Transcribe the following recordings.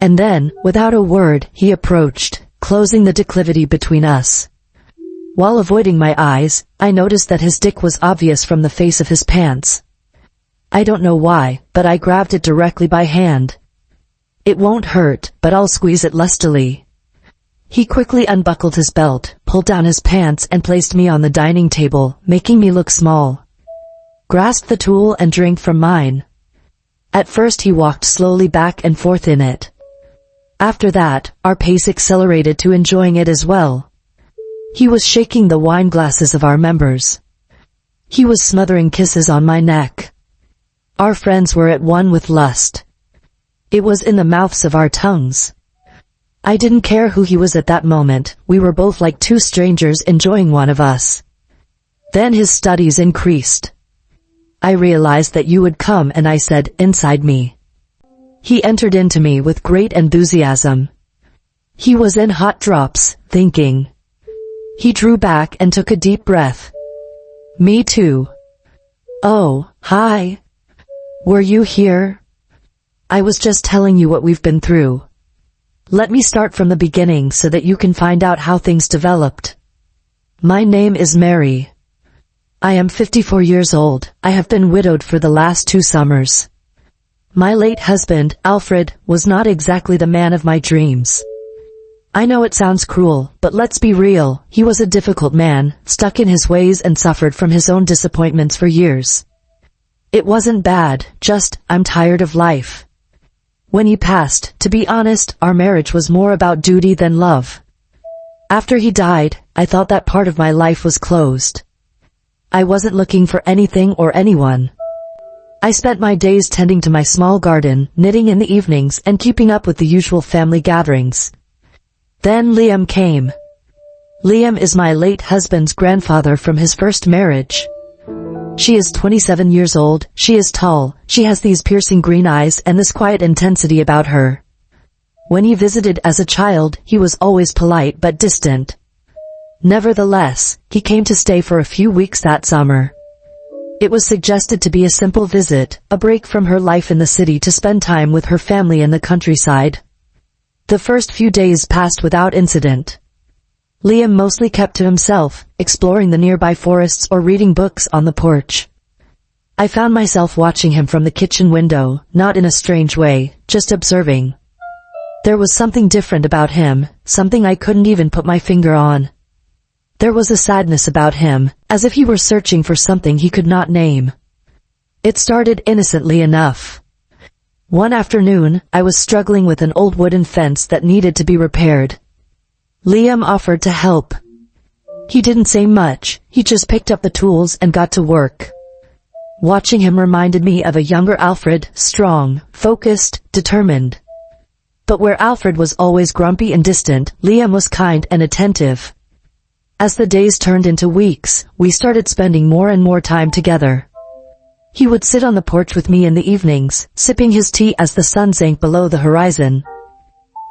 And then, without a word, he approached, closing the declivity between us. While avoiding my eyes, I noticed that his dick was obvious from the face of his pants. I don't know why, but I grabbed it directly by hand. It won't hurt, but I'll squeeze it lustily. He quickly unbuckled his belt, pulled down his pants and placed me on the dining table, making me look small. Grasped the tool and drank from mine. At first he walked slowly back and forth in it. After that, our pace accelerated to enjoying it as well. He was shaking the wine glasses of our members. He was smothering kisses on my neck. Our friends were at one with lust. It was in the mouths of our tongues. I didn't care who he was at that moment, we were both like two strangers enjoying one of us. Then his studies increased. I realized that you would come and I said, inside me. He entered into me with great enthusiasm. He was in hot drops, thinking. He drew back and took a deep breath. Me too. Oh, hi. Were you here? I was just telling you what we've been through. Let me start from the beginning so that you can find out how things developed. My name is Mary. I am 54 years old. I have been widowed for the last 2 summers. My late husband, Alfred, was not exactly the man of my dreams. I know it sounds cruel, but let's be real, he was a difficult man, stuck in his ways and suffered from his own disappointments for years. It wasn't bad, just, I'm tired of life. When he passed, to be honest, our marriage was more about duty than love. After he died, I thought that part of my life was closed. I wasn't looking for anything or anyone. I spent my days tending to my small garden, knitting in the evenings, and keeping up with the usual family gatherings. Then Liam came. Liam is my late husband's grandfather from his first marriage. She is 27 years old, she is tall, she has these piercing green eyes and this quiet intensity about her. When he visited as a child, he was always polite but distant. Nevertheless, he came to stay for a few weeks that summer. It was suggested to be a simple visit, a break from her life in the city to spend time with her family in the countryside. The first few days passed without incident. Liam mostly kept to himself, exploring the nearby forests or reading books on the porch. I found myself watching him from the kitchen window, not in a strange way, just observing. There was something different about him, something I couldn't even put my finger on. There was a sadness about him, as if he were searching for something he could not name. It started innocently enough. One afternoon, I was struggling with an old wooden fence that needed to be repaired. Liam offered to help. He didn't say much, he just picked up the tools and got to work. Watching him reminded me of a younger Alfred, strong, focused, determined. But where Alfred was always grumpy and distant, Liam was kind and attentive. As the days turned into weeks, we started spending more and more time together. He would sit on the porch with me in the evenings, sipping his tea as the sun sank below the horizon.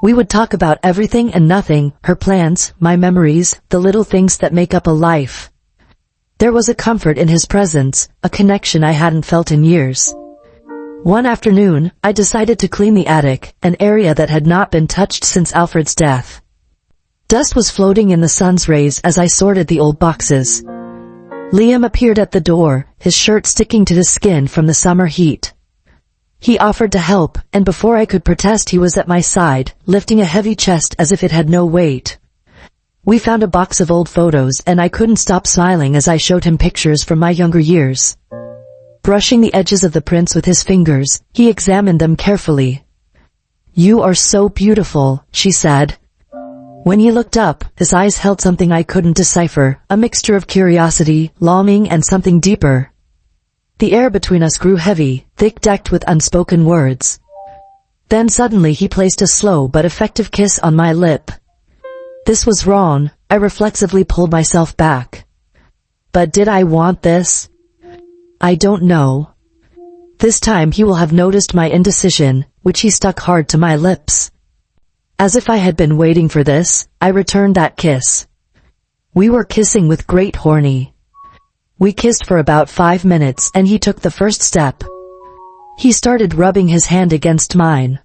We would talk about everything and nothing, her plans, my memories, the little things that make up a life. There was a comfort in his presence, a connection I hadn't felt in years. One afternoon, I decided to clean the attic, an area that had not been touched since Alfred's death. Dust was floating in the sun's rays as I sorted the old boxes. Liam appeared at the door, his shirt sticking to his skin from the summer heat. He offered to help, and before I could protest he was at my side, lifting a heavy chest as if it had no weight. We found a box of old photos and I couldn't stop smiling as I showed him pictures from my younger years. Brushing the edges of the prints with his fingers, he examined them carefully. "You are so beautiful," she said. When he looked up, his eyes held something I couldn't decipher, a mixture of curiosity, longing and something deeper. The air between us grew heavy, thick decked with unspoken words. Then suddenly he placed a slow but effective kiss on my lip. This was wrong, I reflexively pulled myself back. But did I want this? I don't know. This time he will have noticed my indecision, which he stuck hard to my lips. As if I had been waiting for this, I returned that kiss. We were kissing with great horny. We kissed for about 5 minutes and he took the first step. He started rubbing his hand against mine.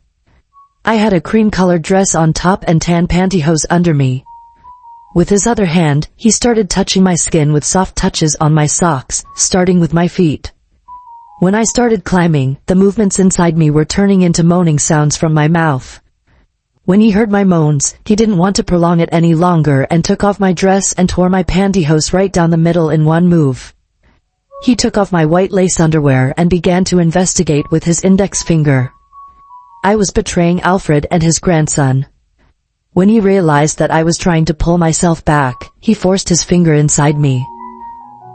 I had a cream-colored dress on top and tan pantyhose under me. With his other hand, he started touching my skin with soft touches on my socks, starting with my feet. When I started climbing, the movements inside me were turning into moaning sounds from my mouth. When he heard my moans, he didn't want to prolong it any longer and took off my dress and tore my pantyhose right down the middle in one move. He took off my white lace underwear and began to investigate with his index finger. I was betraying Alfred and his grandson. When he realized that I was trying to pull myself back, he forced his finger inside me.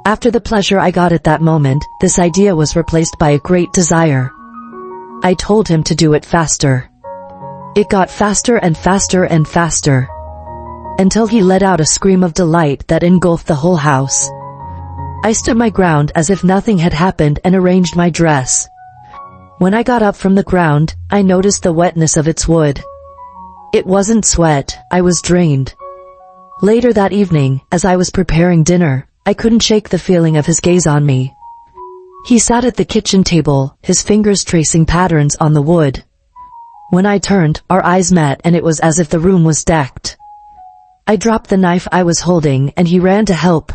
After the pleasure I got at that moment, this idea was replaced by a great desire. I told him to do it faster. It got faster and faster and faster, until he let out a scream of delight that engulfed the whole house. I stood my ground as if nothing had happened and arranged my dress. When I got up from the ground, I noticed the wetness of its wood. It wasn't sweat, I was drained. Later that evening, as I was preparing dinner, I couldn't shake the feeling of his gaze on me. He sat at the kitchen table, his fingers tracing patterns on the wood. When I turned, our eyes met and it was as if the room was decked. I dropped the knife I was holding and he ran to help.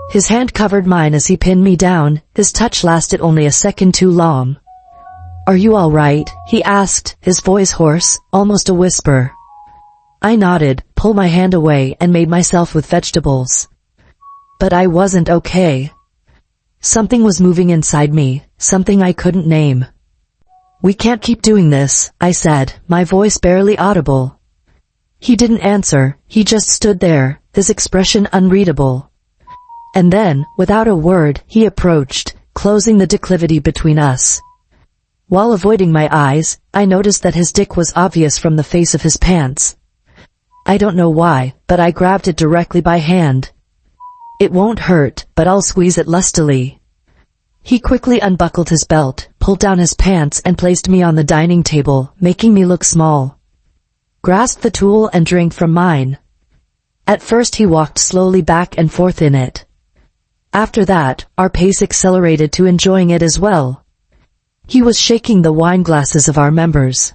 His hand covered mine as he pinned me down, his touch lasted only a second too long. "Are you all right?" he asked, his voice hoarse, almost a whisper. I nodded, pulled my hand away and made myself with vegetables. But I wasn't okay. Something was moving inside me, something I couldn't name. "We can't keep doing this," I said, my voice barely audible. He didn't answer, he just stood there, his expression unreadable. And then, without a word, he approached, closing the declivity between us. While avoiding my eyes, I noticed that his dick was obvious from the face of his pants. I don't know why, but I grabbed it directly by hand. "It won't hurt, but I'll squeeze it lustily." He quickly unbuckled his belt, pulled down his pants and placed me on the dining table, making me look small. Grasped the tool and drank from mine. At first he walked slowly back and forth in it. After that, our pace accelerated to enjoying it as well. He was shaking the wine glasses of our members.